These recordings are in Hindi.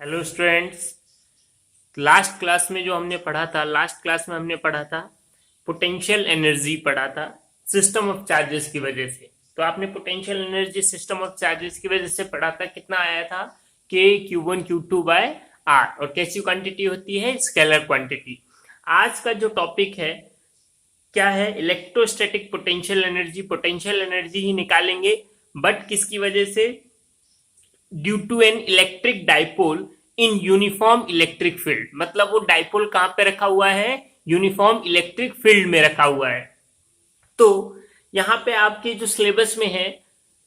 Hello students. लास्ट क्लास में हमने पढ़ा था पोटेंशियल एनर्जी पढ़ा था सिस्टम ऑफ चार्जेस की वजह से। तो आपने potential energy system of charges की वजह से पढ़ा था, कितना आया था के Q1 Q2 बाय आर, और कैसी क्वांटिटी होती है, स्केलर क्वांटिटी। आज का जो टॉपिक है क्या है, इलेक्ट्रोस्टैटिक पोटेंशियल एनर्जी ही निकालेंगे, बट किसकी वजह से, due to an electric dipole in uniform electric field. मतलब वो डाइपोल कहां पे रखा हुआ है, यूनिफॉर्म इलेक्ट्रिक फील्ड में रखा हुआ है। तो यहाँ पे आपके जो सिलेबस में है,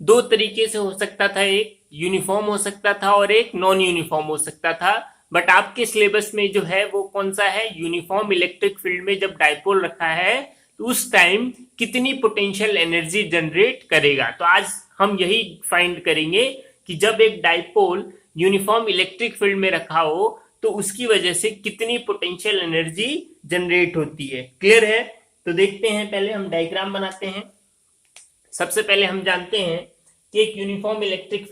दो तरीके से हो सकता था, एक यूनिफॉर्म हो सकता था और एक नॉन यूनिफॉर्म हो सकता था। बट आपके सिलेबस में जो है वो कौन सा है, यूनिफॉर्म इलेक्ट्रिक फील्ड में जब डाइपोल रखा है तो उस टाइम कितनी पोटेंशियल एनर्जी जनरेट करेगा। तो आज हम यही फाइंड करेंगे कि जब एक डाइपोल यूनिफॉर्म इलेक्ट्रिक फील्ड में रखा हो तो उसकी वजह से कितनी पोटेंशियल एनर्जी जनरेट होती है। क्लियर है? तो देखते हैं, पहले हम डायग्राम बनाते हैं। सबसे पहले हम जानते हैं कि एक यूनिफॉर्म इलेक्ट्रिक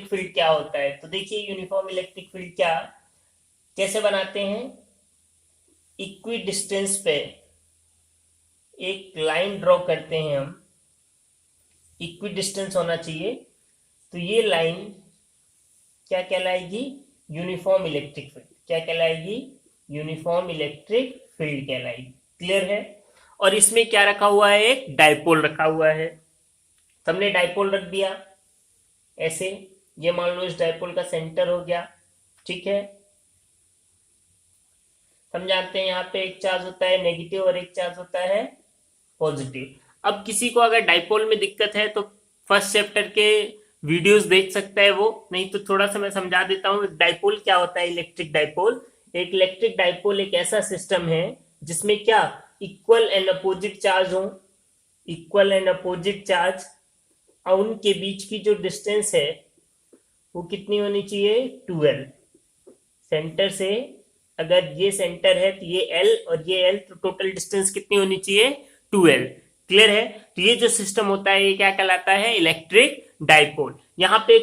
फील्ड क्या होता है। तो देखिए यूनिफॉर्म इलेक्ट्रिक फील्ड कैसे बनाते हैं। इक्वी डिस्टेंस पे एक लाइन ड्रॉ करते हैं हम, इक्वी डिस्टेंस होना चाहिए। तो ये लाइन क्या कहलाएगी, यूनिफॉर्म इलेक्ट्रिक फील्ड। क्या कहलाएगी, यूनिफॉर्म इलेक्ट्रिक फील्ड कहलाएगी। क्लियर है? और इसमें क्या रखा हुआ है, एक डाइपोल रखा हुआ है। हमने डाइपोल रख दिया ऐसे, ये मान लो इस डाइपोल का सेंटर हो गया। ठीक है, हम जानते हैं यहाँ पे एक चार्ज होता है नेगेटिव और एक चार्ज होता है पॉजिटिव। अब किसी को अगर डाइपोल में दिक्कत है तो फर्स्ट चैप्टर के वीडियोस देख सकता है वो, नहीं तो थोड़ा सा मैं समझा देता हूँ। डाइपोल क्या होता है, इलेक्ट्रिक डाइपोल एक ऐसा सिस्टम है जिसमें क्या, इक्वल एंड अपोजिट चार्ज हो, इक्वल एंड अपोजिट चार्ज, और उनके बीच की जो डिस्टेंस है वो कितनी होनी चाहिए, 12। सेंटर से, अगर ये सेंटर है तो ये L और ये L, तो टोटल डिस्टेंस कितनी होनी चाहिए, 12। क्लियर है? तो ये जो सिस्टम होता है ये क्या कहलाता है, इलेक्ट्रिक डाइपोल। यहाँ पे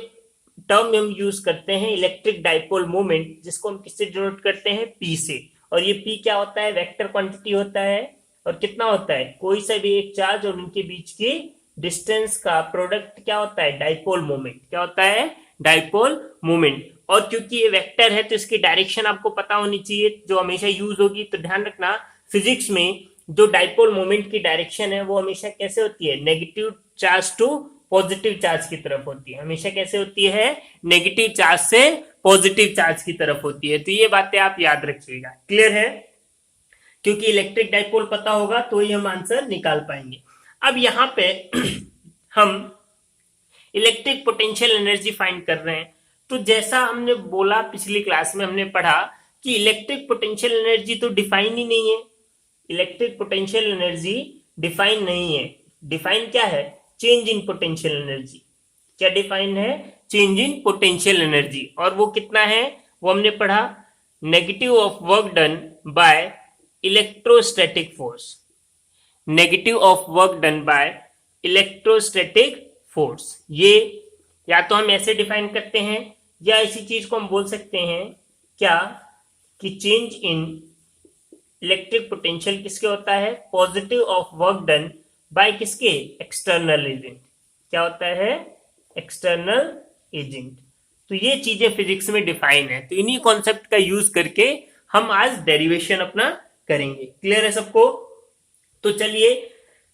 टर्म हम यूज करते हैं इलेक्ट्रिक डाइपोल मोमेंट, जिसको हम किससे डिनोट करते हैं, P से। और ये P क्या होता है, वेक्टर क्वांटिटी होता है। और कितना होता है, कोई सा भी एक चार्ज और उनके बीच की डिस्टेंस का प्रोडक्ट क्या होता है, डाइपोल मोमेंट। क्या होता है, डाइपोल मोमेंट। और क्योंकि ये वेक्टर है तो इसकी डायरेक्शन आपको पता होनी चाहिए, जो हमेशा यूज होगी। तो ध्यान रखना, फिजिक्स में जो डाइपोल मोमेंट की डायरेक्शन है वो हमेशा कैसे होती है, negative charge to positive charge की तरफ होती है। हमेशा कैसे होती है, नेगेटिव चार्ज से पॉजिटिव चार्ज की तरफ होती है। तो ये बातें आप याद रखिएगा। क्लियर है? क्योंकि इलेक्ट्रिक डाइपोल पता होगा तो ही हम आंसर निकाल पाएंगे। अब यहां पे हम इलेक्ट्रिक पोटेंशियल एनर्जी फाइंड कर रहे हैं। तो जैसा हमने बोला, पिछली क्लास में हमने पढ़ा कि इलेक्ट्रिक पोटेंशियल एनर्जी तो डिफाइन ही नहीं है। इलेक्ट्रिक पोटेंशियल एनर्जी डिफाइन नहीं है। डिफाइन क्या है, चेंज इन पोटेंशियल एनर्जी। क्या डिफाइन है, चेंज इन पोटेंशियल एनर्जी। और वो कितना है, वो हमने पढ़ा, negative of work done by electrostatic force. Negative of work done by electrostatic force. ये या तो हम ऐसे डिफाइन करते हैं, या इसी चीज को हम बोल सकते हैं क्या, कि चेंज इन इलेक्ट्रिक पोटेंशियल किसके होता है, positive of work done bye किसके, एक्सटर्नल एजेंट। क्या होता है, एक्सटर्नल एजेंट। तो ये चीजें फिजिक्स में डिफाइन है। तो इन्हीं कॉन्सेप्ट का यूज करके हम आज डेरिवेशन अपना करेंगे। क्लियर है सबको? तो चलिए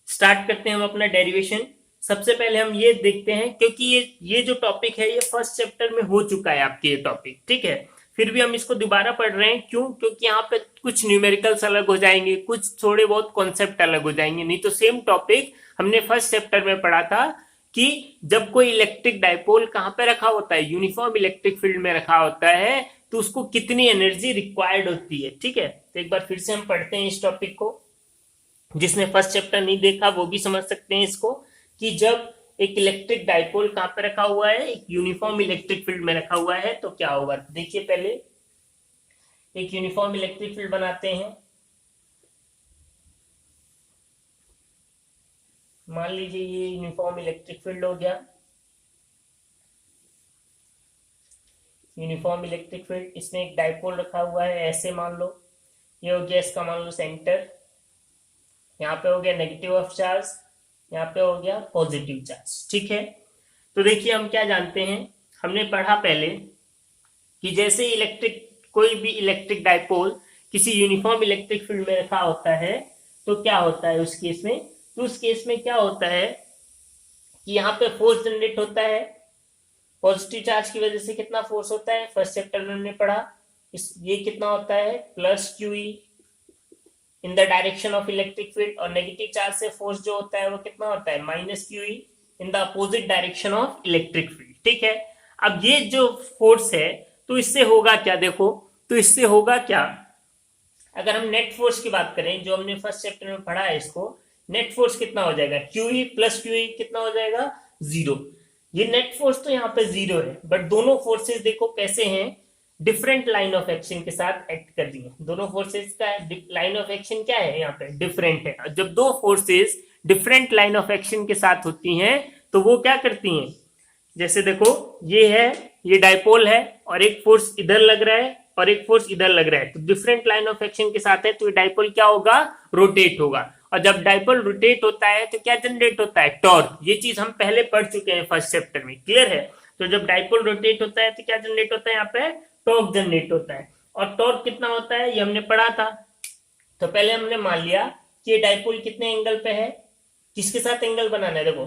स्टार्ट करते हैं हम अपना डेरिवेशन। सबसे पहले हम ये देखते हैं, क्योंकि ये जो टॉपिक है ये फर्स्ट चैप्टर में हो चुका है आपके, ये टॉपिक ठीक है। फिर भी हम इसको दोबारा पढ़ रहे हैं, क्यों, क्योंकि यहाँ पे कुछ न्यूमेरिकल्स अलग हो जाएंगे, कुछ थोड़े बहुत कॉन्सेप्ट अलग हो जाएंगे। नहीं तो सेम टॉपिक हमने फर्स्ट चैप्टर में पढ़ा था कि जब कोई इलेक्ट्रिक डाइपोल कहाँ पे रखा होता है, यूनिफॉर्म इलेक्ट्रिक फील्ड में रखा होता है, तो उसको कितनी एनर्जी रिक्वायर्ड होती है। ठीक है, तो एक बार फिर से हम पढ़ते हैं इस टॉपिक को। जिसने फर्स्ट चैप्टर नहीं देखा वो भी समझ सकते हैं इसको, कि जब एक इलेक्ट्रिक डाइपोल कहां पे रखा हुआ है, एक यूनिफॉर्म इलेक्ट्रिक फील्ड में रखा हुआ है, तो क्या होगा। देखिए पहले एक यूनिफॉर्म इलेक्ट्रिक फील्ड बनाते हैं। मान लीजिए ये यूनिफॉर्म इलेक्ट्रिक फील्ड हो गया। यूनिफॉर्म इलेक्ट्रिक फील्ड, इसमें एक डाइपोल रखा हुआ है ऐसे मान लो, ये हो गया इसका मान लो सेंटर, यहाँ पे हो गया नेगेटिव ऑफ चार्ज, यहाँ पे हो गया पॉजिटिव चार्ज, ठीक है। तो देखिए हम क्या जानते हैं, हमने पढ़ा पहले कि जैसे इलेक्ट्रिक, कोई भी इलेक्ट्रिक डाइपोल किसी यूनिफॉर्म इलेक्ट्रिक फील्ड में रखा होता है तो क्या होता है उस केस में, तो उस केस में क्या होता है कि यहाँ पे फोर्स जनरेट होता है, पॉजिटिव चार्ज की वजह से कितना फोर्स होता है, फर्स्ट चैप्टर में हमने पढ़ा, इस ये कितना होता है plus QE in the direction of electric field, और नेगेटिव चार्ज से फोर्स जो होता है वो कितना होता है minus QE in the opposite direction of electric field, ठीक है। अब ये जो फोर्स है तो इससे होगा क्या, देखो तो इससे होगा क्या, अगर हम नेट फोर्स की बात करें जो हमने फर्स्ट चैप्टर में पढ़ा है, इसको नेट फोर्स कितना हो जाएगा QE प्लस QE कितना हो जाएगा 0। ये नेट फोर्स तो यहाँ पे 0 है, बट दोनों फोर्सेस देखो कैसे हैं, डिफरेंट लाइन ऑफ एक्शन के साथ एक्ट कर रही है, दोनों फोर्सेस का लाइन ऑफ एक्शन क्या है यहाँ पे डिफरेंट है। जब दो forces different line of action के साथ होती हैं तो वो क्या करती हैं, जैसे देखो ये है, ये डाइपोल है और एक फोर्स इधर लग रहा है और एक फोर्स इधर लग रहा है, तो डिफरेंट लाइन ऑफ एक्शन के साथ है तो ये डाइपोल क्या होगा रोटेट होगा, और जब डाइपोल रोटेट होता है तो क्या जनरेट होता है टॉर्क, ये चीज हम पहले पढ़ चुके हैं फर्स्ट चैप्टर में, क्लियर है। तो जब डाइपोल रोटेट होता है तो क्या जनरेट होता है यहाँ पे टॉर्क जनरेट होता है, और टॉर्क कितना होता है ये हमने पढ़ा था। तो पहले हमने मान लिया कि ये डाइपोल कितने एंगल पे है, किसके साथ एंगल बनाना है, देखो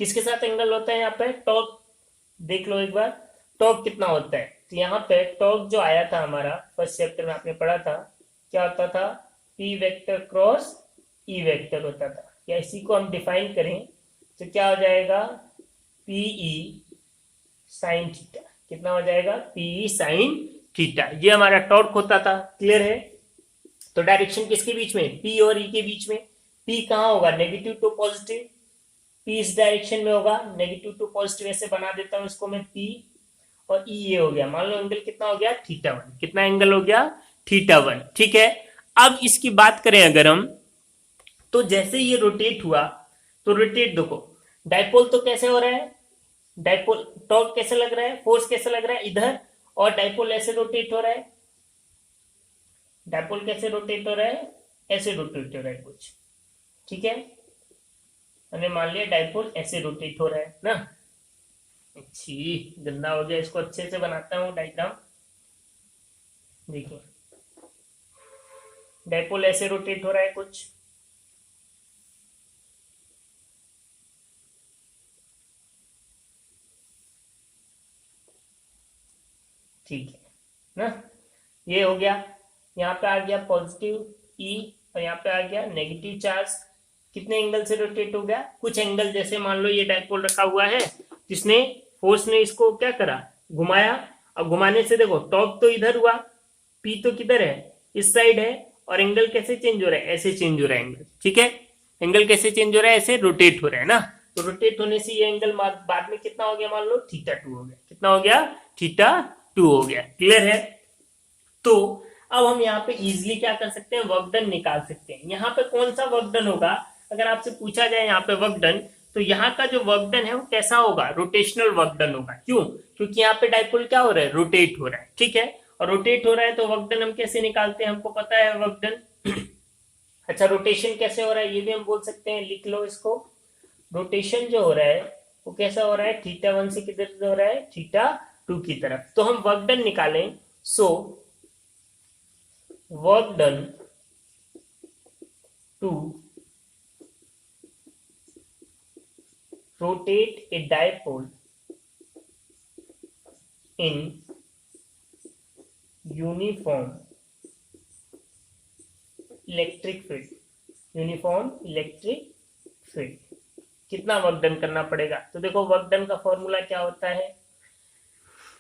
किसके साथ एंगल होता है यहाँ पे टॉर्क, देख लो एक बार टॉर्क कितना होता है, तो यहाँ पे टॉर्क जो आया था हमारा फर्स्ट चैप्टर में आपने पढ़ा था, क्या होता था P vector cross E vector होता था, या इसी को हम डिफाइन करें तो क्या हो जाएगा PE साइन थीटा, कितना हो जाएगा PE साइन थीटा, ये हमारा टॉर्क होता था, क्लियर है। तो डायरेक्शन किसके बीच में P और E के बीच में, P कहाँ होगा नेगेटिव टू पॉजिटिव, P इस डायरेक्शन में होगा, नेगेटिव टू पॉजिटिव ऐसे बना देता हूं इसको मैं P, और E ये हो गया, मान लो एंगल कितना हो गया θ1, कितना एंगल हो गया θ1, ठीक है। अब इसकी बात करें अगर हम, तो जैसे ये रोटेट हुआ तो रोटेट देखो डाइपोल तो कैसे हो रहा है, डाइपोल टॉर्क कैसे लग रहा है, फोर्स कैसे लग रहा है इधर, और डाइपोल ऐसे रोटेट हो रहा है, डाइपोल कैसे रोटेट हो रहा है ऐसे रोटेट हो रहा है कुछ, ठीक है। मैंने मान लिया डाइपोल ऐसे रोटेट हो रहा है ना, अच्छी गंदा हो गया, इसको अच्छे से बनाता हूं डायग्राम, देखिए डाइपोल ऐसे रोटेट हो रहा है कुछ, ठीक है ना, ये हो गया, यहाँ पे आ गया पॉजिटिव E और यहाँ पे आ गया नेगेटिव चार्ज, कितने एंगल से रोटेट हो गया कुछ एंगल, जैसे मान लो ये डाइपोल रखा हुआ है जिसने फोर्स ने इसको क्या करा घुमाया, अब घुमाने से देखो टॉर्क तो इधर हुआ, P तो किधर है इस साइड है, और एंगल कैसे चेंज हो रहा है ऐसे चेंज हो रहा है एंगल, ठीक है। एंगल कैसे चेंज हो रहा है ऐसे रोटेट हो रहा है ना, तो रोटेट होने से ये एंगल बाद में कितना हो गया मान लो θ2 हो गया, कितना हो गया θ2 हो गया, क्लियर है। तो अब हम यहाँ पे इजिली क्या कर सकते हैं वर्क डन निकाल सकते हैं, यहाँ पे कौन सा वर्क डन होगा, अगर आपसे पूछा जाए यहाँ पे वर्क डन, तो यहाँ का जो वर्क डन है वो कैसा होगा रोटेशनल वर्क डन होगा, क्यों, क्योंकि यहाँ पे डाइपोल क्या हो रहा है रोटेट हो रहा है, ठीक है, और रोटेट हो रहा है तो वर्क डन हम कैसे निकालते हैं हमको पता है वर्क डन अच्छा रोटेशन कैसे हो रहा है ये भी हम बोल सकते हैं, लिख लो इसको, रोटेशन जो हो रहा है वो कैसा हो रहा है θ1 से किधर हो रहा है θ2 की तरफ, तो हम वर्क डन निकालें, सो work done to rotate a dipole in uniform electric field, uniform electric field, कितना वर्क डन करना पड़ेगा, तो देखो वर्क डन का फॉर्मूला क्या होता है,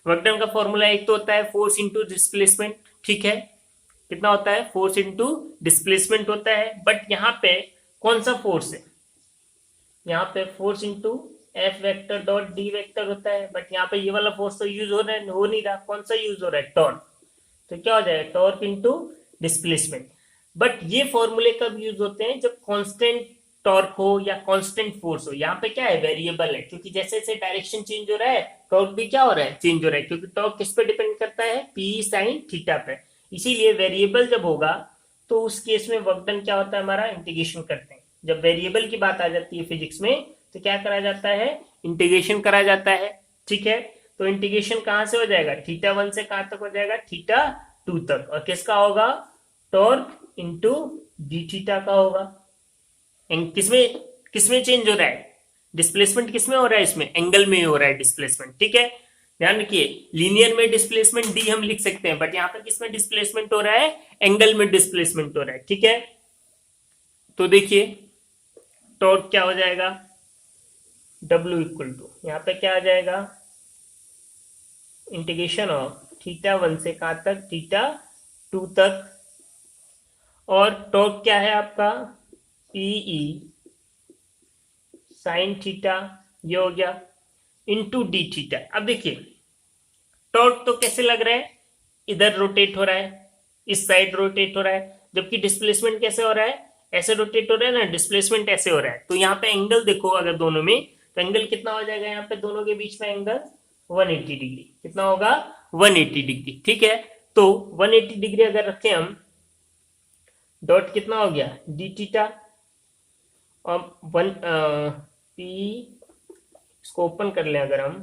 वर्क डन का फॉर्मूला एक तो होता है फोर्स इंटू डिस्प्लेसमेंट, ठीक है, कितना होता है फोर्स इंटू डिस्प्लेसमेंट होता है, बट यहाँ पे कौन सा फोर्स है, यहाँ पे force into F vector dot D vector होता है, बट यहाँ पे ये वाला फोर्स तो यूज हो रहा है, हो नहीं रहा, कौन सा यूज हो रहा है टॉर्क, तो क्या हो जाएगा टॉर्क इंटू डिस्प्लेसमेंट, बट ये फॉर्मूले कब यूज होते हैं जब कांस्टेंट टॉर्क हो या कांस्टेंट फोर्स हो, यहाँ पे क्या है वेरिएबल है, क्योंकि जैसे जैसे डायरेक्शन चेंज हो रहा है टॉर्क भी क्या हो रहा है, चेंज हो रहा है, क्योंकि टॉर्क किस पे डिपेंड करता है, पी साइन थीटा पे। इसीलिए वेरिएबल जब होगा तो उस केस में वर्क डन क्या होता है हमारा, इंटीग्रेशन करते हैं। जब वेरिएबल की बात आ जाती है फिजिक्स में तो क्या करा जाता है, इंटीग्रेशन करा जाता है। ठीक है, तो इंटीग्रेशन कहां से हो जाएगा, थीटा 1 से कहां तक हो जाएगा, थीटा 2 तक, और किसका होगा, टॉर्क इंटू डी थीटा का होगा। किसमें किसमें चेंज हो रहा है, डिस्प्लेसमेंट किसमें हो रहा है, इसमें एंगल में हो रहा है डिस्प्लेसमेंट। ठीक है, ध्यान रखिए, लीनियर में डिस्प्लेसमेंट डी हम लिख सकते हैं, बट यहां पर किसमें डिस्प्लेसमेंट हो रहा है, एंगल में डिस्प्लेसमेंट हो रहा है। ठीक है, तो देखिए टॉर्क क्या हो जाएगा, W इक्वल टू यहां पे क्या आ जाएगा, इंटीग्रेशन ऑफ थीटा 1 से कहां तक, थीटा 2 तक, और टॉर्क क्या है आपका, पीई साइन थीटा, ये हो गया, इंटू डी थीटा। अब देखिए टॉर्क तो कैसे लग रहा है, इधर रोटेट हो रहा है, इस साइड रोटेट हो रहा है, जबकि डिस्प्लेसमेंट कैसे हो रहा है, ऐसे रोटेट हो रहा है ना, डिस्प्लेसमेंट ऐसे हो रहा है। तो यहाँ पे एंगल देखो अगर दोनों में, तो एंगल कितना हो जाएगा, यहाँ पे दोनों के बीच में एंगल 180 डिग्री, कितना होगा, 180 डिग्री। ठीक है, तो 180 डिग्री अगर रखें हम, डॉट कितना हो गया, डी थीटा, और पी, इसको ओपन कर लें अगर हम,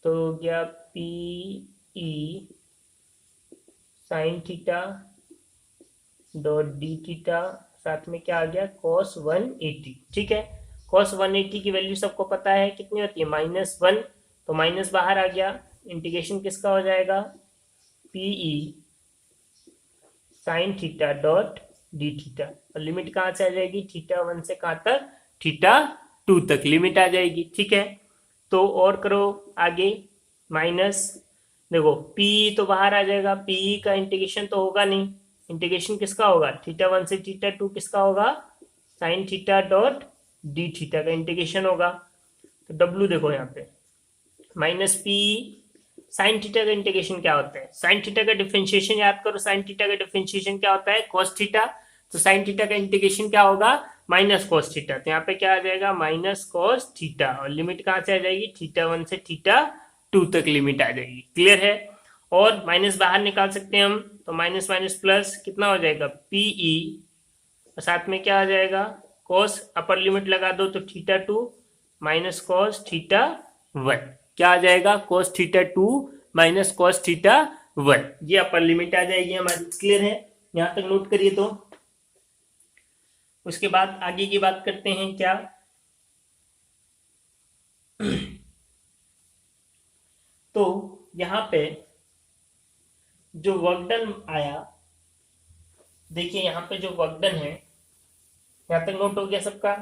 तो हो गया P E sign theta dot d theta, साथ में क्या आ गया, cos 180। ठीक है, cos 180 की वैल्यू सबको पता है कितनी होती है, -1, तो माइनस बाहर आ गया, इंटीग्रेशन किसका हो जाएगा, p E sine theta dot d theta, और लिमिट कहां से आ जाएगी, थीटा 1 से कहां तक, थीटा 2 तक लिमिट आ जाएगी। ठीक है, तो और करो आगे, माइनस, देखो पी तो बाहर आ जाएगा, पी का इंटीग्रेशन तो होगा नहीं, इंटीग्रेशन किसका होगा, थीटा 1 से थीटा 2 किसका होगा, sign theta dot d theta का इंटीग्रेशन होगा। तो डब्ल्यू देखो यहाँ पे माइनस पी, साइन थीटा का इंटीग्रेशन क्या होता है, साइन थीटा का डिफरेंशिएशन याद करो, साइन थीटा का डिफरेंशिएशन क्या होता है, कॉस थीटा, तो साइन थीटा का इंटीग्रेशन क्या होगा, माइनस कॉस थीटा, तो यहाँ पे क्या आ जाएगा, माइनस कॉस थीटा, और लिमिट कहां से आ जाएगी, थीटा 1 से थीटा 2 तक लिमिट आ जाएगी। क्लियर है, और माइनस बाहर निकाल सकते हैं हम, तो माइनस माइनस प्लस कितना हो जाएगा, पीई, और साथ में क्या आ जाएगा, कॉस, अपर लिमिट लगा दो तो थीटा 2 माइनस कॉस थीटा 1, क्या आ जाएगा, cos theta 2 minus cos theta 1, ये अपर लिमिट आ जाएगी हमारी। क्लियर है, यहां तक नोट करिए। तो उसके बाद आगे की बात करते हैं क्या, तो यहां पे जो वर्क डन आया, देखिए यहां पे जो वर्क डन है, यहां तक नोट हो गया सबका,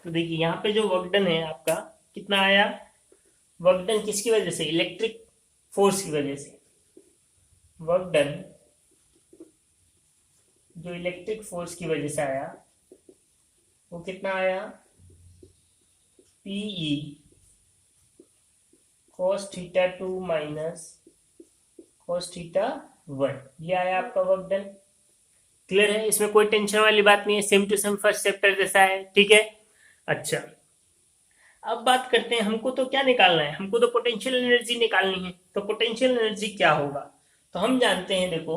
तो देखिए यहाँ पे जो वर्क डन है आपका कितना आया, वर्क डन किसकी वजह से, इलेक्ट्रिक फोर्स की वजह से, वर्क डन जो इलेक्ट्रिक फोर्स की वजह से आया वो कितना आया, p E cos theta 2 minus cos theta 1, ये आया आपका वर्क डन। क्लियर है, इसमें कोई टेंशन वाली बात नहीं है, same to same first chapter जैसा है। ठीक है, अच्छा अब बात करते हैं, हमको तो क्या निकालना है, हमको तो पोटेंशियल एनर्जी निकालनी है। तो पोटेंशियल एनर्जी क्या होगा, तो हम जानते हैं, देखो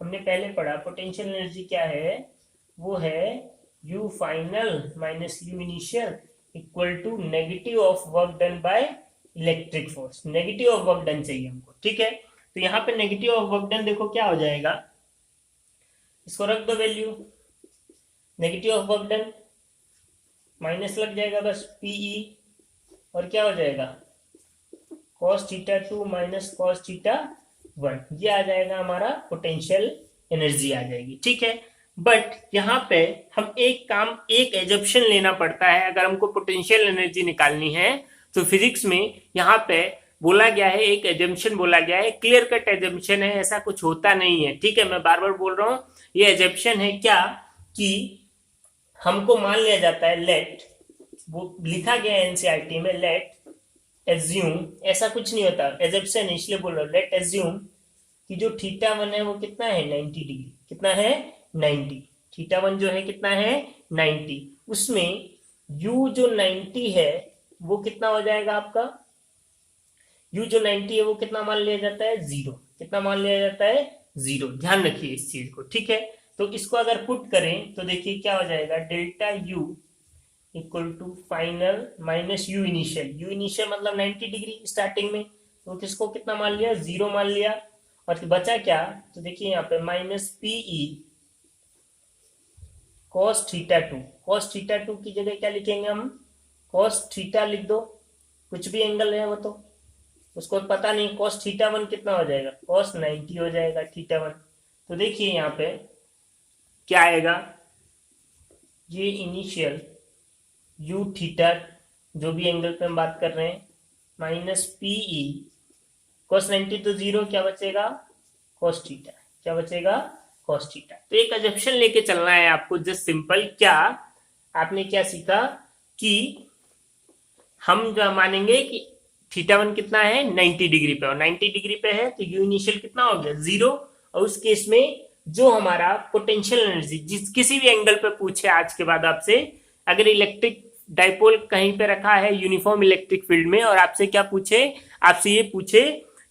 हमने पहले पढ़ा पोटेंशियल एनर्जी क्या है, वो है U final minus U initial equal to negative of work done by electric force. Negative of work done चाहिए हमको। ठीक है, तो यहाँ पे नेगेटिव ऑफ वर्क डन देखो क्या हो जाएगा, इसको रख दो value, negative of work done minus लग जाएगा बस पीई, और क्या हो जाएगा, cos theta 2 minus cos theta 1, ये आ जाएगा हमारा पोटेंशियल एनर्जी आ जाएगी। ठीक है, बट यहाँ पे हम एक एजम्पशन लेना पड़ता है अगर हमको पोटेंशियल एनर्जी निकालनी है। तो फिजिक्स में यहाँ पे बोला गया है, एक एजम्पशन बोला गया है, क्लियर कट एजम्पशन है, ऐसा कुछ होता नहीं है। ठीक है, मैं बार बार बोल रहा हूँ, ये एजम्पशन है क्या, कि हमको मान लिया जाता है, लेट, वो लिखा गया है एनसीईआरटी में, लेट एज्यूम, ऐसा कुछ नहीं होता, एजम्पशन इसलिए बोल रहा हूँ, लेट एज्यूम कि जो थीटा 1 है वो कितना है, 90 डिग्री, कितना है 90, थीटा वन जो है कितना है 90, उसमें u जो 90 है वो कितना हो जाएगा आपका, u जो 90 है वो कितना मान लिया जाता है 0, कितना मान लिया जाता है 0, ध्यान रखिए इस चीज को, ठीक है। तो इसको अगर पुट करें तो देखिए क्या हो जाएगा, delta u equal to final minus U initial, U initial मतलब 90 डिग्री स्टार्टिंग में, तो किसको कितना मान लिया 0 मान लिया, और बचा क्या, तो देखिए यहाँ पे minus p E cos theta two, cos theta two की जगह क्या लिखेंगे हम, कॉस थीटा लिख दो, कुछ भी एंगल है वो तो उसको पता नहीं, कॉस थीटा वन कितना हो जाएगा, कॉस 90 हो जाएगा थीटा वन। तो देखिए यहाँ पे क्या आएगा, ये इनिशियल यू थीटा जो भी एंगल पे हम बात कर रहे हैं माइनस पीई कॉस 90 तो 0, क्या बचेगा कॉस थीटा, क्या बचेगा कॉस थीटा। तो एक अजम्पशन लेके चलना है आपको, जस्ट सिंपल, क्या आपने क्या सीखा कि हम जो मानेंगे कि थीटा वन कितना है 90 डिग्री पे, और 90 डिग्री पे है तो यू इनिशियल कितना हो गया 0, और उस केस में जो हमारा पोटेंशियल एनर्जी जिस किसी भी एंगल पे पूछे आज के बाद आपसे, अगर इलेक्ट्रिक डाइपोल कहीं पे रखा है यूनिफॉर्म इलेक्ट्रिक फील्ड में और आपसे क्या पूछे, आपसे ये पूछे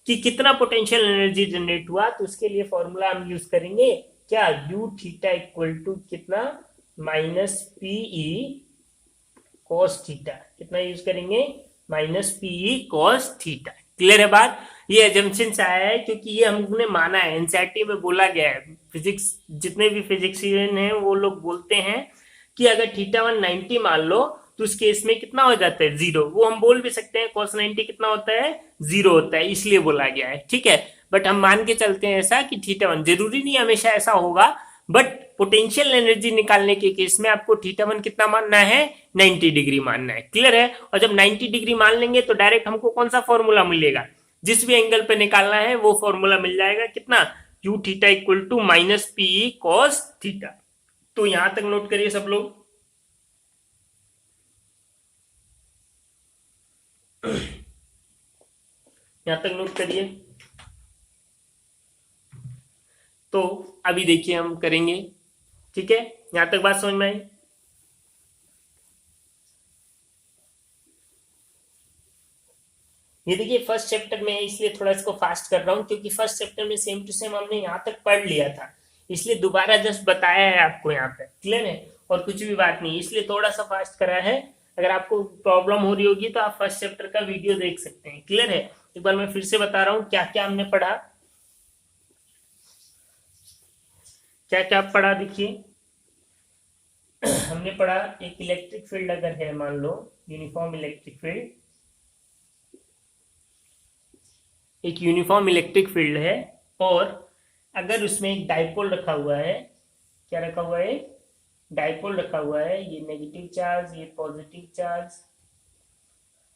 कि कितना पोटेंशियल एनर्जी जनरेट हुआ, तो उसके लिए फॉर्मूला हम यूज करेंगे क्या, यू थीटा इक्वल टू कितना माइनस पीई कॉस थीटा, कितना यूज करेंगे minus p E cos theta. Clear है बात, ये एजम्पशन से आया है क्योंकि ये हमने माना है, एनसीईआरटी में बोला गया है, फिजिक्स जितने भी फिजिक्सियन हैं वो लोग बोलते हैं कि अगर थीटा वन 90 मान लो तो उस केस में कितना हो जाता है 0, वो हम बोल भी सकते हैं cos 90 कितना होता है 0 होता है, इसलिए बोला गया है, ठीक है। बट हम मान के चलते हैं ऐसा कि थीटा वन, जरूरी नहीं हमेशा ऐसा होगा, बट पोटेंशियल एनर्जी निकालने के केस में आपको थीटा वन कितना मानना है 90 डिग्री मानना है। क्लियर है, और जब 90 डिग्री मान लेंगे तो डायरेक्ट हमको कौन सा फॉर्मूला मिलेगा, जिस भी एंगल पे निकालना है वो फॉर्मूला मिल जाएगा, कितना U theta equal to minus p E cos theta. तो यहां तक नोट करिए सब लोग। यहां तक नोट करिए। तो अभी देखिए हम करेंगे, ठीक है, यहां तक बात समझ में आई। ये देखिए फर्स्ट चैप्टर में है, इसलिए थोड़ा इसको फास्ट कर रहा हूं क्योंकि फर्स्ट चैप्टर में सेम टू सेम हमने यहां तक पढ़ लिया था, इसलिए दोबारा जस्ट बताया है आपको यहाँ पे। क्लियर है, और कुछ भी बात नहीं, इसलिए थोड़ा सा फास्ट करा है। अगर आपको प्रॉब्लम हो रही होगी तो आप फर्स्ट चैप्टर का वीडियो देख सकते हैं। क्लियर है, एक बार मैं फिर से बता रहा हूँ क्या क्या हमने पढ़ा, क्या क्या पढ़ा। देखिए हमने पढ़ा एक इलेक्ट्रिक फील्ड अगर है, मान लो यूनिफॉर्म इलेक्ट्रिक फील्ड, एक यूनिफॉर्म इलेक्ट्रिक फील्ड है, और अगर उसमें एक डाइपोल रखा हुआ है, क्या रखा हुआ है, डाइपोल रखा हुआ है, ये नेगेटिव चार्ज, ये पॉजिटिव चार्ज,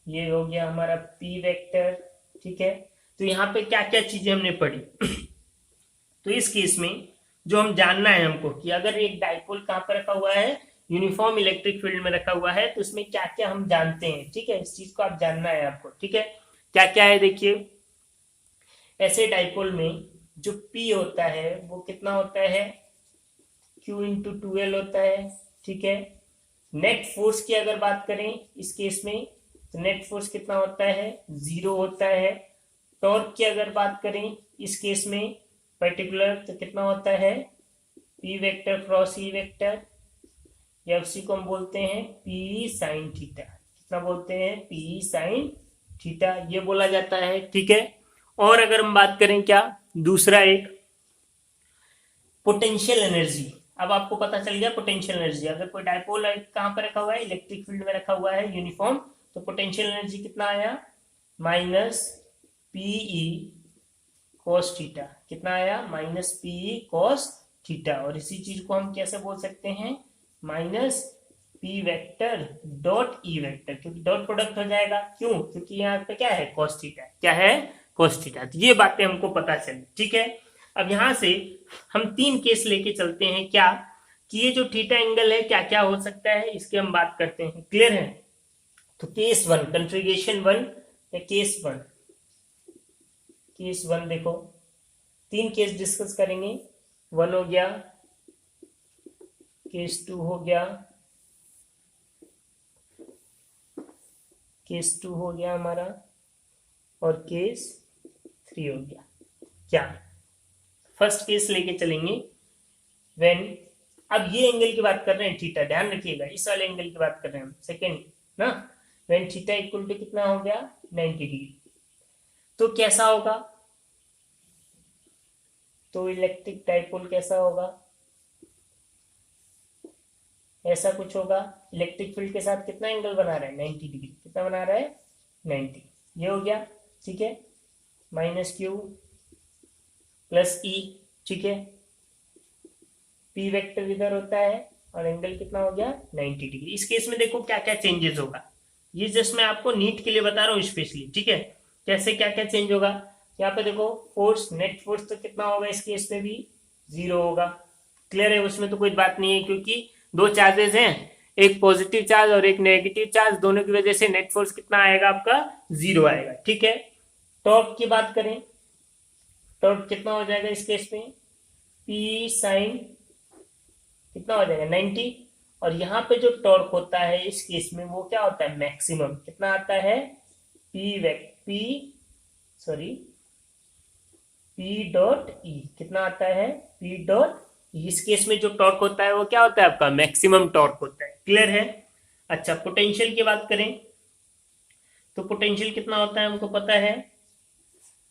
ये हो गया हमारा पी वेक्टर, ठीक है। तो यहाँ पे क्या क्या चीजें हमने पढ़ी तो इस केस में जो हम जानना है हमको कि अगर एक डाइपोल कहाँ पर रखा हुआ है, यूनिफॉर्म इलेक्ट्रिक फील्ड में रखा हुआ है, तो इसमें क्या क्या हम जानते हैं, ठीक है, इस चीज को आप जानना है आपको, ठीक है। क्या क्या है देखिए, ऐसे डाइपोल में जो P होता है वो कितना होता है Q इंटू 2L होता है, ठीक है। नेट फोर्स की अगर बात करें इस केस में तो नेट फोर्स कितना होता है 0 होता है। टॉर्क की अगर बात करें इस केस में पर्टिकुलर तो कितना होता है P vector cross E vector, या उसी को हम बोलते हैं P साइन थीटा, कितना बोलते हैं P साइन थीटा, ये बोला जाता है, ठीक है। और अगर हम बात करें क्या दूसरा एक पोटेंशियल एनर्जी, अब आपको पता चल गया पोटेंशियल एनर्जी, अगर कोई डाइपोल कहां पर रखा हुआ है इलेक्ट्रिक फील्ड में रखा हुआ है यूनिफॉर्म, तो पोटेंशियल एनर्जी कितना आया माइनस पीई कॉस थीटा, कितना आया माइनस पीई कॉस थीटा, और इसी चीज को हम कैसे बोल सकते हैं minus P vector dot E vector, क्योंकि डॉट प्रोडक्ट हो जाएगा, क्यों, क्योंकि यहाँ पे क्या है कॉस थीटा, क्या है कॉस थीटा। तो ये बातें हमको पता चली, ठीक है। अब यहां से हम 3 केस लेके चलते हैं, क्या कि ये जो थीटा एंगल है क्या क्या हो सकता है इसकी हम बात करते हैं। क्लियर है, तो केस 1 कंफिगरेशन 1 या केस 1 देखो 3 केस डिस्कस करेंगे। 1 हो गया, केस 2 हो गया, केस 2 हो गया हमारा, और केस 3 हो गया। क्या फर्स्ट केस लेके चलेंगे व्हेन, अब ये एंगल की बात कर रहे हैं थीटा, ध्यान रखिएगा इस वाले एंगल की बात कर रहे हैं हम, सेकेंड ना, व्हेन थीटा इक्वल टू कितना हो गया 90 डिग्री। तो कैसा होगा, तो इलेक्ट्रिक डाइपोल कैसा होगा, ऐसा कुछ होगा। इलेक्ट्रिक फील्ड के साथ कितना एंगल बना रहा है 90 डिग्री, कितना बना रहा है 90, ये हो गया ठीक है, माइनस क्यू प्लस ई, ठीक है, पी वेक्टर इधर होता है और एंगल कितना हो गया 90 डिग्री। इस केस में देखो क्या क्या चेंजेस होगा, ये जस्ट मैं आपको नीट के लिए बता रहा हूँ स्पेशली, ठीक है, कैसे क्या क्या चेंज होगा। यहाँ पे देखो फोर्स, नेट फोर्स तो कितना होगा इस केस में भी 0 होगा, क्लियर है, उसमें तो कोई बात नहीं है, क्योंकि दो चार्जेस हैं, एक पॉजिटिव चार्ज और एक नेगेटिव चार्ज, दोनों की वजह से नेट फोर्स कितना आएगा आपका 0 आएगा, ठीक है। टॉर्क की बात करें, टॉर्क कितना हो जाएगा इस केस में, पी साइन कितना हो जाएगा 90, और यहाँ पे जो टॉर्क होता है इस केस में वो क्या होता है मैक्सिमम, कितना आता है पी डॉट ई, कितना आता है पी डॉट ई। इस केस में जो टॉर्क होता है वो क्या होता है आपका मैक्सिमम टॉर्क होता है, क्लियर है। अच्छा पोटेंशियल की बात करें, तो पोटेंशियल कितना होता है हमको पता है,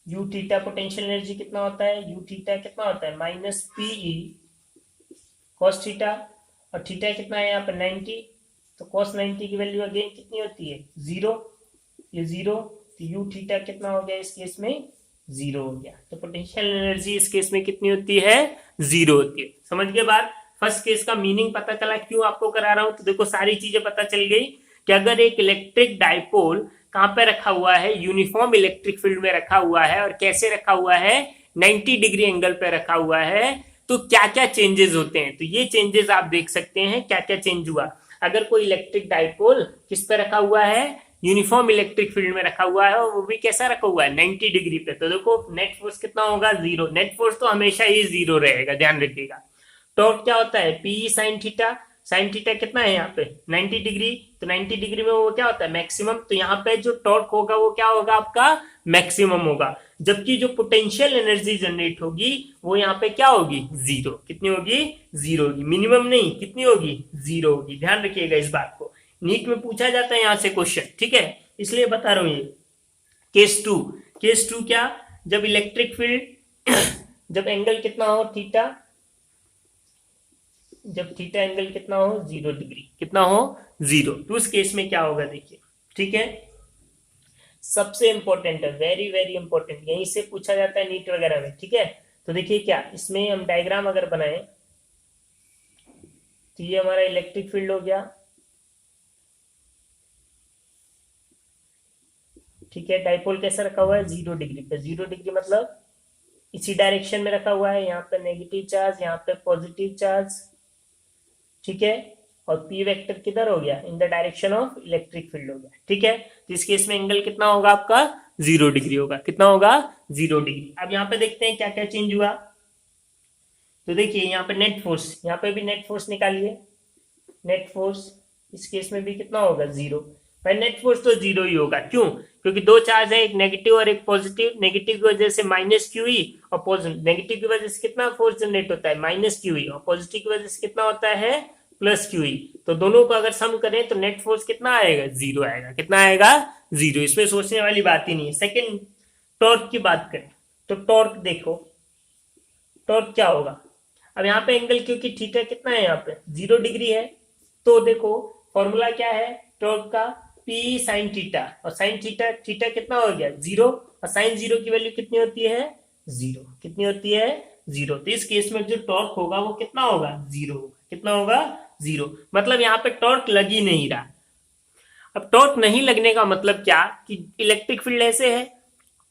यू थीटा, पोटेंशियल एनर्जी कितना होता है यू थीटा, कितना होता है माइनस पीई कॉस थीटा, और थीटा कितना है यहाँ पे 90, तो कॉस 90 की वैल्यू अगेन कितनी होती है 0, ये 0, तो यू थीटा कितना हो गया इस केस में 0 हो गया। तो पोटेंशियल एनर्जी इस केस में कितनी होती है 0 होती है। समझ गए बात, फर्स्ट केस का मीनिंग पता चला क्यों आपको करा रहा हूं, तो देखो सारी चीजें पता चल गई कि अगर एक इलेक्ट्रिक डाइपोल कहां पे रखा हुआ है, यूनिफॉर्म इलेक्ट्रिक फील्ड में रखा हुआ है, और कैसे रखा हुआ है 90 डिग्री एंगल पे रखा हुआ है, तो क्या क्या चेंजेस होते हैं। तो ये चेंजेस आप देख सकते हैं क्या क्या चेंज हुआ। अगर कोई इलेक्ट्रिक डाइपोल किस पे रखा हुआ है, यूनिफॉर्म इलेक्ट्रिक फील्ड में रखा हुआ है, और वो भी कैसा रखा हुआ है 90 डिग्री पे, तो देखो नेट फोर्स कितना होगा 0, नेट फोर्स तो हमेशा ही 0 रहेगा, ध्यान रखिएगा। टॉर्क क्या होता है P sine theta, sine theta कितना है यहाँ पे 90 डिग्री, तो 90 डिग्री में वो क्या होता है मैक्सिमम, तो यहाँ पे जो टॉर्क होगा वो क्या होगा आपका मैक्सिमम होगा, जबकि जो पोटेंशियल एनर्जी जनरेट होगी वो यहाँ पे क्या होगी 0, कितनी होगी 0 होगी, मिनिमम नहीं, कितनी होगी 0 होगी, ध्यान रखिएगा इस बात को, नीट में पूछा जाता है यहाँ से क्वेश्चन, ठीक है, इसलिए बता रहा हूं ये। केस टू क्या, जब इलेक्ट्रिक फील्ड जब एंगल कितना हो थीटा, जब थीटा एंगल कितना हो 0 डिग्री, कितना हो 0, तो उस केस में क्या होगा देखिए, ठीक है, सबसे इंपॉर्टेंट है, वेरी वेरी इंपॉर्टेंट, यहीं से पूछा जाता है नीट वगैरह में, ठीक है। तो देखिए क्या इसमें हम डायग्राम अगर बनाए, तो ये हमारा इलेक्ट्रिक फील्ड हो गया, ठीक है, डाइपोल कैसा रखा हुआ है 0 डिग्री पे, 0 डिग्री मतलब इसी डायरेक्शन में रखा हुआ है, यहाँ पे नेगेटिव चार्ज, यहाँ पे पॉजिटिव चार्ज, ठीक है, और पी वेक्टर किधर हो गया in the direction of electric field हो गया, ठीक है। तो इस केस में एंगल कितना होगा आपका 0 डिग्री होगा, कितना होगा 0 डिग्री। अब यहाँ पे देखते हैं क्या क्या चेंज हुआ, तो देखिए यहाँ पे नेट फोर्स, यहाँ पे भी नेट फोर्स निकालिए, नेट फोर्स इस केस में भी कितना होगा 0, भाई नेट फोर्स तो 0 ही होगा, क्यों, क्योंकि दो चार्ज है, एक नेगेटिव और एक पॉजिटिव, नेगेटिव की वजह से माइनस क्यू ई, और नेगेटिव की वजह से कितना फोर्स जनरेट होता है माइनस क्यू ई, और पॉजिटिव की वजह से कितना होता है प्लस क्यू ई, तो दोनों को अगर सम करें तो नेट फोर्स कितना आएगा 0 आएगा, कितना आएगा 0, इसमें सोचने वाली बात ही नहीं है। सेकेंड टॉर्क की बात करें, तो टॉर्क देखो, टॉर्क क्या होगा, अब यहाँ पे एंगल क्योंकि थीटा कितना है यहाँ पे 0 डिग्री है, तो देखो फॉर्मूला क्या है टॉर्क का पी साइन थीटा, और साइन थीटा, थीटा कितना हो गया 0, और साइन 0 की वैल्यू कितनी होती है 0, कितनी होती है 0, तो इस केस में जो टॉर्क होगा वो कितना होगा 0 होगा, कितना होगा 0, मतलब यहाँ पे टॉर्क लग ही नहीं रहा। अब टॉर्क नहीं लगने का मतलब क्या, कि इलेक्ट्रिक फील्ड ऐसे है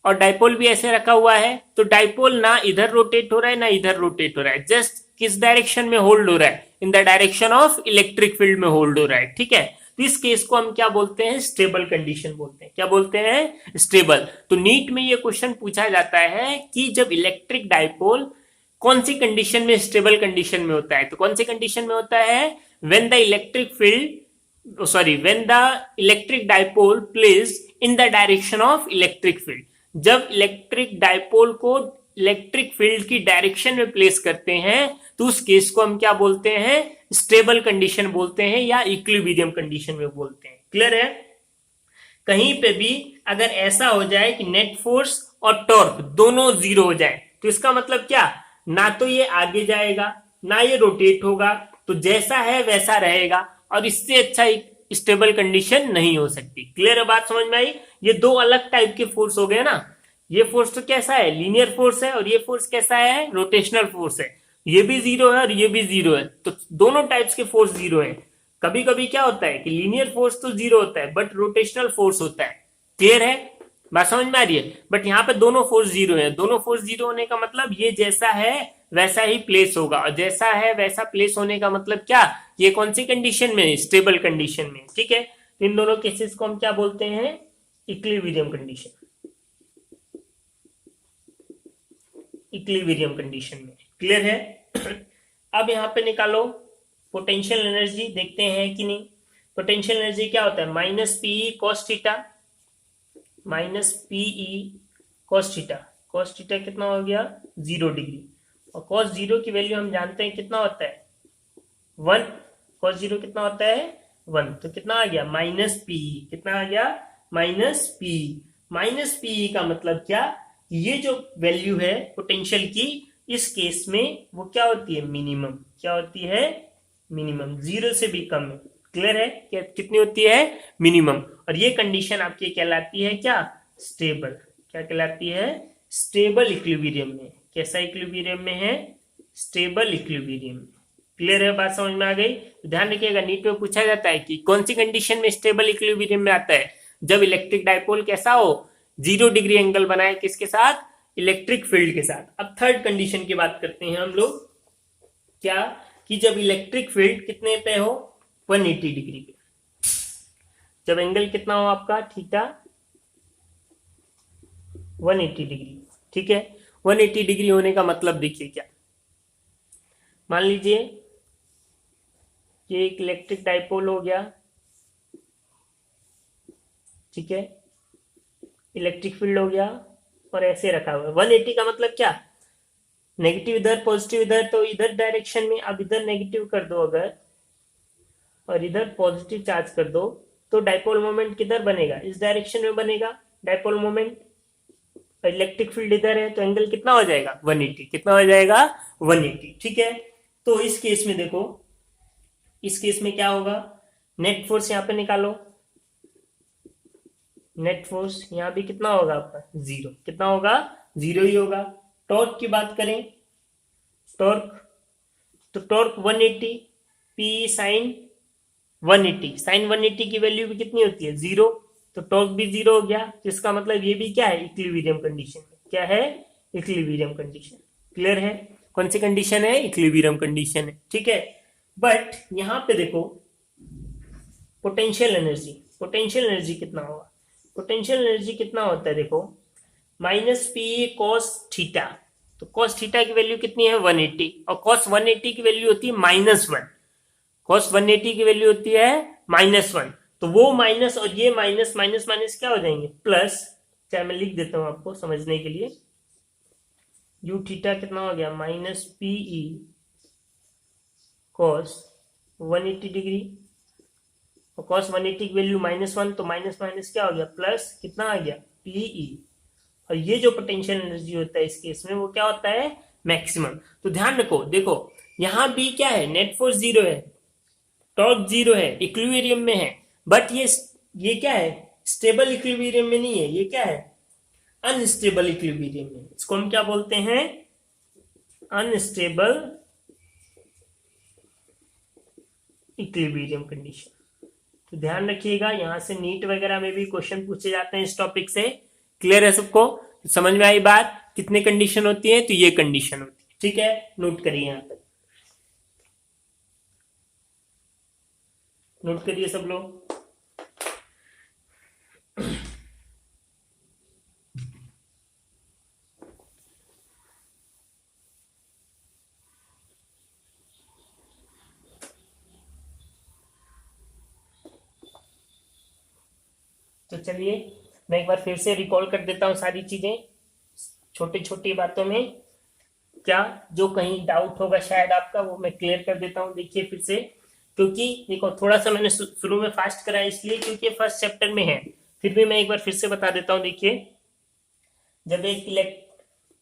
और डाइपोल भी ऐसे रखा हुआ है, तो डाइपोल ना इधर रोटेट हो रहा है ना इधर रोटेट हो रहा है, जस्ट किस डायरेक्शन में होल्ड हो रहा है, in the direction of electric field में होल्ड हो रहा है, ठीक है। तो इस केस को हम क्या बोलते हैं स्टेबल कंडीशन बोलते हैं, क्या बोलते हैं स्टेबल। तो नीट में ये क्वेश्चन पूछा जाता है कि जब इलेक्ट्रिक डाइपोल कौन सी कंडीशन में स्टेबल कंडीशन में होता है? तो कौन सी कंडीशन में होता है? When the electric field when the electric dipole place in the direction of electric field. जब इलेक्ट्रिक डाइपोल को इलेक्ट्रिक फील्ड की डायरेक्शन में प्लेस करते हैं तो उस केस को हम क्या बोलते हैं? स्टेबल कंडीशन बोलते हैं या इक्विलिब्रियम कंडीशन में बोलते हैं। क्लियर है? कहीं पे भी अगर ऐसा हो जाए कि नेट फोर्स और टॉर्क दोनों जीरो हो जाए तो इसका मतलब क्या? ना तो ये आगे जाएगा ना ये रोटेट होगा, तो जैसा है वैसा रहेगा और इससे अच्छा स्टेबल कंडीशन नहीं हो सकती। क्लियर है? बात समझ में आई? ये दो अलग टाइप के फोर्स हो गए ना। ये फोर्स तो कैसा है? लीनियर फोर्स है, और ये फोर्स कैसा है? रोटेशनल फोर्स है। ये भी जीरो है और ये भी जीरो है, तो दोनों टाइप्स के फोर्स जीरो है। कभी कभी क्या होता है कि लीनियर फोर्स तो जीरो होता है बट रोटेशनल फोर्स होता है। क्लियर है? बात समझ में आ रही है? बट यहाँ पे दोनों फोर्स जीरो है। दोनों फोर्स जीरो होने का मतलब ये जैसा है वैसा ही प्लेस होगा, और जैसा है वैसा प्लेस होने का मतलब क्या? ये कौन सी कंडीशन में? स्टेबल कंडीशन में। ठीक है, इन दोनों केसेस को हम क्या बोलते हैं? Equilibrium condition. इक्विलिब्रियम कंडीशन में। क्लियर है? अब यहां पे निकालो पोटेंशियल एनर्जी, देखते हैं कि नहीं। पोटेंशियल एनर्जी क्या होता है? Minus p E cos theta, minus p E cos theta. Cos theta कितना हो गया? 0 डिग्री, और कॉस जीरो की वैल्यू हम जानते हैं कितना होता है? 1। कॉस जीरो कितना होता है? 1। तो कितना आ गया? Minus p E. कितना आ गया? Minus PE. माइनस पीई का मतलब क्या? ये जो वैल्यू है पोटेंशियल की, इस केस में वो क्या होती है? मिनिमम। क्या होती है? मिनिमम। जीरो से भी कम है। क्लियर है? क्या कितनी होती है? मिनिमम। और ये कंडीशन आपकी कहलाती है क्या? स्टेबल। क्या कहलाती है? स्टेबल इक्विलिब्रियम में। कैसा इक्विलिब्रियम में है? स्टेबल इक्विलिब्रियम में। क्लियर है? बात समझ में आ गई? तो ध्यान रखिएगा, नीट में पूछा जाता है कि कौन सी कंडीशन में स्टेबल इक्विलिब्रियम में आता है? जब इलेक्ट्रिक डाइपोल कैसा हो? 0 डिग्री एंगल बनाए, किसके साथ? इलेक्ट्रिक फील्ड के साथ। अब थर्ड कंडीशन की बात करते हैं हम लोग। क्या? कि जब इलेक्ट्रिक फील्ड कितने पे हो? 180 डिग्री पे। जब एंगल कितना हो आपका? Theta 180 degree. ठीक है, 180 डिग्री होने का मतलब देखिए क्या। मान लीजिए ये एक इलेक्ट्रिक डाइपोल हो गया, ठीक है, इलेक्ट्रिक फील्ड हो गया और ऐसे रखा हुआ है। 180 का मतलब क्या? नेगेटिव इधर पॉजिटिव इधर, तो इधर डायरेक्शन में अब इधर नेगेटिव कर दो अगर, और इधर पॉजिटिव चार्ज कर दो, तो डाइपोल मोमेंट किधर बनेगा? इस डायरेक्शन में बनेगा डाइपोल मोमेंट। इलेक्ट्रिक फील्ड इधर है तो एंगल कितना हो जाएगा? 180। कितना हो जाएगा? 180। ठीक है, तो इस केस में देखो, इस केस में क्या होगा? नेट फोर्स यहां पे निकालो। नेट फोर्स यहां भी कितना होगा आपका? 0। कितना होगा? 0 ही होगा। टॉर्क की बात करें, टॉर्क, तो टॉर्क 180 पी साइन 180। साइन 180 की वैल्यू भी कितनी होती है? 0। तो टॉर्क भी 0 हो गया, जिसका मतलब ये भी क्या है? Equilibrium condition. क्या है? Equilibrium condition. क्लियर है? कौन सी कंडीशन है? इक्विलिब्रियम कंडीशन है। ठीक है, बट यहां पे देखो पोटेंशियल एनर्जी। पोटेंशियल एनर्जी कितना होगा? पोटेंशियल एनर्जी कितना होता है? देखो, माइनस पी कॉस थीटा। तो कॉस थीटा की वैल्यू कितनी है? 180, और कॉस 180 की वैल्यू होती है -1। कॉस 180 की वैल्यू होती है -1। तो वो माइनस और ये माइनस माइनस माइनस क्या हो जाएंगे? प्लस। चाहे मैं लिख देता हूं आपको समझने के लिए। यू थीटा कितना हो गया? माइनस पीई कॉस 180 डिग्री, और कॉस 180 की वैल्यू -1, तो माइनस माइनस क्या हो गया? प्लस। कितना आ गया? पीई। और ये जो पोटेंशियल एनर्जी होता है इस केस में, वो क्या होता है? मैक्सिमम। तो ध्यान रखो, देखो यहां भी क्या है? नेट फोर्स 0 है, टॉर्क 0 है, इक्विलिब्रियम में है, बट ये क्या है? स्टेबल इक्विलिब्रियम में नहीं है। ये क्या है? अनस्टेबल इक्विलिब्रियम में। इसको हम क्या बोलते हैं? Unstable equilibrium condition. तो ध्यान रखिएगा, यहां से नीट वगैरह में भी क्वेश्चन पूछे जाते हैं इस टॉपिक से। क्लियर है सबको? तो समझ में आई बात? कितने कंडीशन होती है? तो ये कंडीशन होती है। ठीक है, नोट करिए, यहां तक नोट करिए सब लोग। तो चलिए मैं एक बार फिर से रिकॉल कर देता हूँ सारी चीजें, छोटी छोटी बातों में क्या जो कहीं डाउट होगा शायद आपका वो मैं क्लियर कर देता हूँ। देखिए फिर से, क्योंकि देखो थोड़ा सा मैंने शुरू में फास्ट करा इसलिए क्योंकि फर्स्ट चैप्टर में है, फिर भी मैं एक बार फिर से बता देता हूँ। देखिए जब एक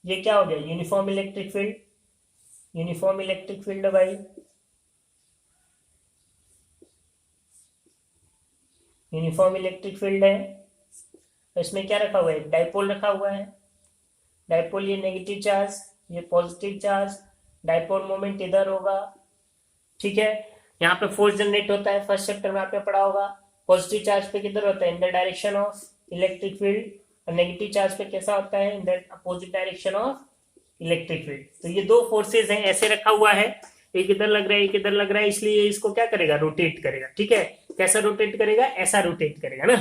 ये क्या हो गया, uniform electric field, uniform electric field है भाई, यूनिफॉर्म इलेक्ट्रिक फील्ड है। इसमें क्या रखा हुआ है, डाइपोल रखा हुआ है। डाइपोल ये नेगेटिव चार्ज, ये पॉजिटिव चार्ज, डाइपोल मोमेंट इधर होगा, ठीक है। यहाँ पे फोर्स जनरेट होता है, फर्स्ट चैप्टर में आपने पढ़ा होगा। पॉजिटिव चार्ज पे किधर होता है, in the direction of electric field, और नेगेटिव चार्ज पे कैसा होता है, in the opposite direction of electric field. तो ये दो फोर्सेज हैं, ऐसे रखा हुआ है, एक इधर लग रहा है एक इधर लग रहा है, इसलिए इसको क्या करेगा, रोटेट करेगा, ठीक है। कैसा रोटेट करेगा, ऐसा रोटेट करेगा ना,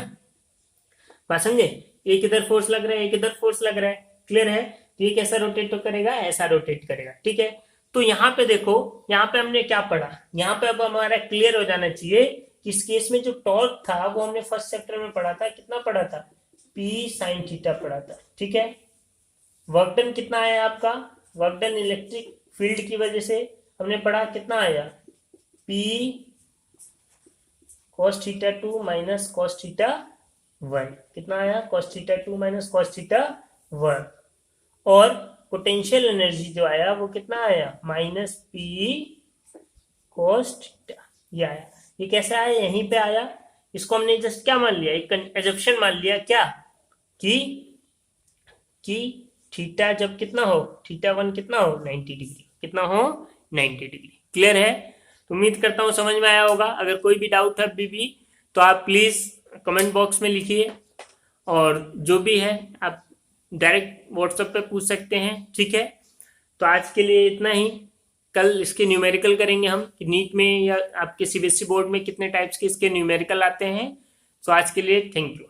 बात समझे। एक इधर फोर्स लग रहा है एक इधर फोर्स लग रहा है, क्लियर है। तो ये कैसा रोटेट करेगा, ऐसा रोटेट करेगा, ठीक है। तो यहाँ पे देखो, यहाँ पे हमने क्या पढ़ा, यहाँ पे अब हमारा क्लियर हो जाना चाहिए कि इस केस में जो टॉर्क था वो हमने फर्स्ट चैप्टर में पढ़ा था, कितना पढ़ा था, पी साइन थीटा पढ़ा था, ठीक है। वर्क डन कितना आया आपका, वर्क डन इलेक्ट्रिक फील्ड की वजह से हमने पढ़ा कितना आया, P cos theta 2 minus cos theta 1, कितना आया, cos theta 2 minus cos theta 1। और पोटेंशियल एनर्जी जो आया वो कितना आया, माइनस पी cos थीटा, ये आया। ये कैसे आया, यहीं पे आया। इसको हमने जस्ट क्या मान लिया, एक एजम्पशन मान लिया, क्या कि थीटा जब कितना हो, थीटा 1 कितना हो, 90 डिग्री, कितना हो, 90 डिग्री। क्लियर है, तो उम्मीद करता हूं समझ में आया होगा। अगर कोई भी डाउट है अभी भी तो आप प्लीज कमेंट बॉक्स में लिखिए, और जो भी है आप डायरेक्ट व्हाट्सएप पे पूछ सकते हैं, ठीक है। तो आज के लिए इतना ही, कल इसके न्यूमेरिकल करेंगे हम कि नीट में या आपके सीबीएसई बोर्ड में कितने टाइप्स के इसके न्यूमेरिकल आते हैं। तो आज के लिए थैंक यू।